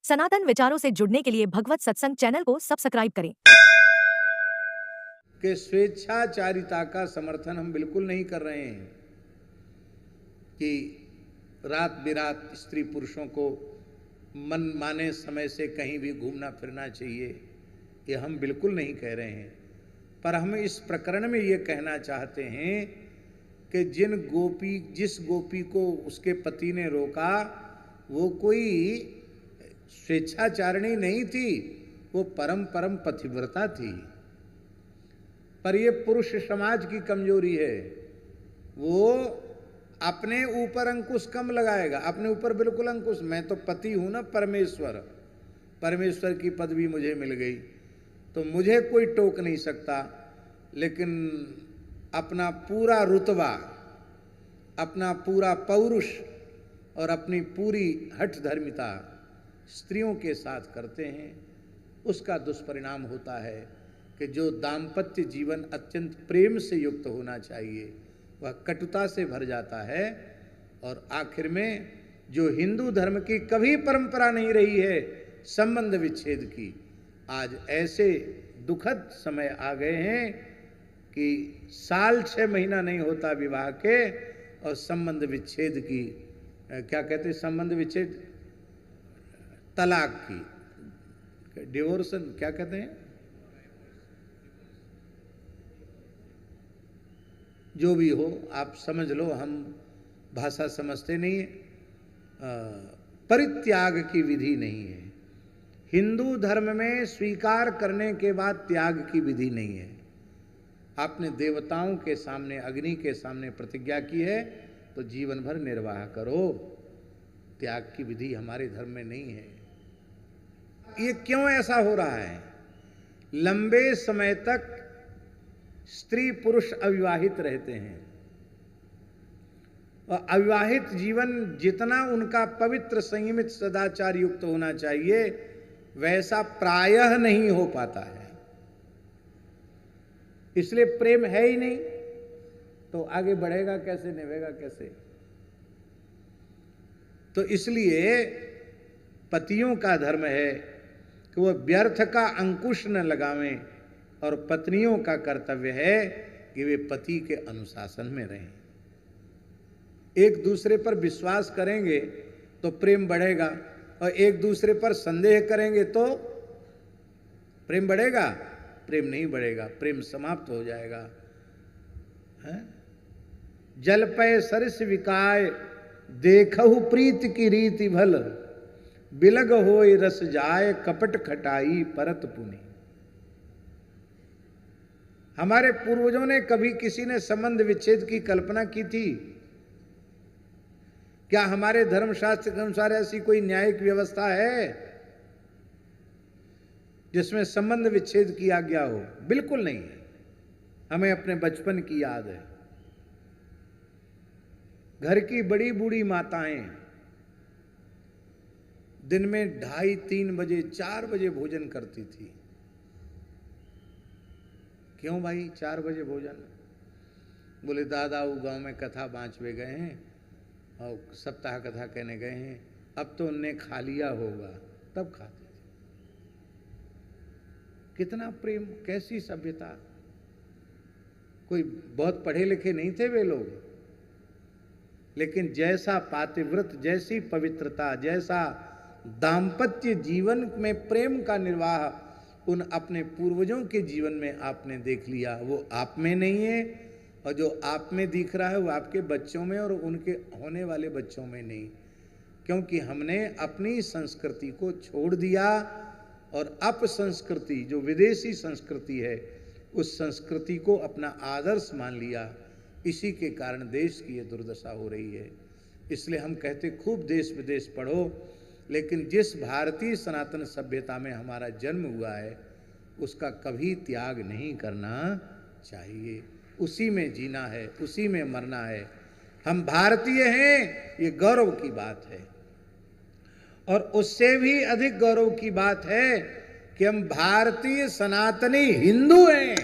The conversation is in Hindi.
सनातन विचारों से जुड़ने के लिए भगवत सत्संग चैनल को सब्सक्राइब करें। कि स्वेच्छाचारिता का समर्थन हम बिल्कुल नहीं कर रहे हैं कि रात बिरात स्त्री पुरुषों को मन माने समय से कहीं भी घूमना फिरना चाहिए, ये हम बिल्कुल नहीं कह रहे हैं। पर हम इस प्रकरण में ये कहना चाहते हैं कि जिस गोपी को उसके पति ने रोका वो कोई स्वेच्छाचारिणी नहीं थी, वो परम पतिव्रता थी। पर ये पुरुष समाज की कमजोरी है, वो अपने ऊपर अंकुश कम लगाएगा, अपने ऊपर बिल्कुल अंकुश, मैं तो पति हूं ना, परमेश्वर की पदवी मुझे मिल गई तो मुझे कोई टोक नहीं सकता। लेकिन अपना पूरा रुतबा, अपना पूरा पौरुष और अपनी पूरी हठ धर्मिता स्त्रियों के साथ करते हैं, उसका दुष्परिणाम होता है कि जो दाम्पत्य जीवन अत्यंत प्रेम से युक्त होना चाहिए वह कटुता से भर जाता है। और आखिर में जो हिंदू धर्म की कभी परंपरा नहीं रही है संबंध विच्छेद की, आज ऐसे दुखद समय आ गए हैं कि साल 6 महीना नहीं होता विवाह के और संबंध विच्छेद की, क्या कहते हैं, संबंध विच्छेद, तलाक की, डिवोर्सन क्या कहते हैं, जो भी हो आप समझ लो, हम भाषा समझते नहीं है। परित्याग की विधि नहीं है हिंदू धर्म में, स्वीकार करने के बाद त्याग की विधि नहीं है। आपने देवताओं के सामने, अग्नि के सामने प्रतिज्ञा की है तो जीवन भर निर्वाह करो, त्याग की विधि हमारे धर्म में नहीं है। ये क्यों ऐसा हो रहा है? लंबे समय तक स्त्री पुरुष अविवाहित रहते हैं और अविवाहित जीवन जितना उनका पवित्र संयमित सदाचार युक्त होना चाहिए वैसा प्रायः नहीं हो पाता है। इसलिए प्रेम है ही नहीं तो आगे बढ़ेगा कैसे, निभेगा कैसे? तो इसलिए पतियों का धर्म है कि वह व्यर्थ का अंकुश न लगावें और पत्नियों का कर्तव्य है कि वे पति के अनुशासन में रहें। एक दूसरे पर विश्वास करेंगे तो प्रेम बढ़ेगा और एक दूसरे पर संदेह करेंगे तो प्रेम बढ़ेगा? प्रेम नहीं बढ़ेगा, प्रेम समाप्त हो जाएगा। जल पय सरिस विकाय देखहु प्रीति की रीति भल, बिलग होय रस जाय कपट खटाई परत पुनि। हमारे पूर्वजों ने कभी किसी ने संबंध विच्छेद की कल्पना की थी? क्या हमारे धर्मशास्त्र के अनुसार ऐसी कोई न्यायिक व्यवस्था है जिसमें संबंध विच्छेद किया गया हो? बिल्कुल नहीं है। हमें अपने बचपन की याद है, घर की बड़ी बूढ़ी माताएं दिन में 2:30-3 बजे 4 बजे भोजन करती थी। क्यों भाई 4 बजे भोजन? बोले दादा वो गांव में कथा बांचवे गए हैं और सप्ताह कथा कहने गए हैं, अब तो उनने खा लिया होगा, तब खाते थे। कितना प्रेम, कैसी सभ्यता! कोई बहुत पढ़े लिखे नहीं थे वे लोग, लेकिन जैसा पातिव्रत, जैसी पवित्रता, जैसा दाम्पत्य जीवन में प्रेम का निर्वाह उन अपने पूर्वजों के जीवन में आपने देख लिया, वो आप में नहीं है। और जो आप में दिख रहा है वो आपके बच्चों में और उनके होने वाले बच्चों में नहीं, क्योंकि हमने अपनी संस्कृति को छोड़ दिया और अपसंस्कृति, जो विदेशी संस्कृति है, उस संस्कृति को अपना आदर्श मान लिया। इसी के कारण देश की ये दुर्दशा हो रही है। इसलिए हम कहते खूब देश विदेश पढ़ो, लेकिन जिस भारतीय सनातन सभ्यता में हमारा जन्म हुआ है उसका कभी त्याग नहीं करना चाहिए। उसी में जीना है, उसी में मरना है। हम भारतीय हैं, ये गौरव की बात है। और उससे भी अधिक गौरव की बात है कि हम भारतीय सनातनी हिंदू हैं।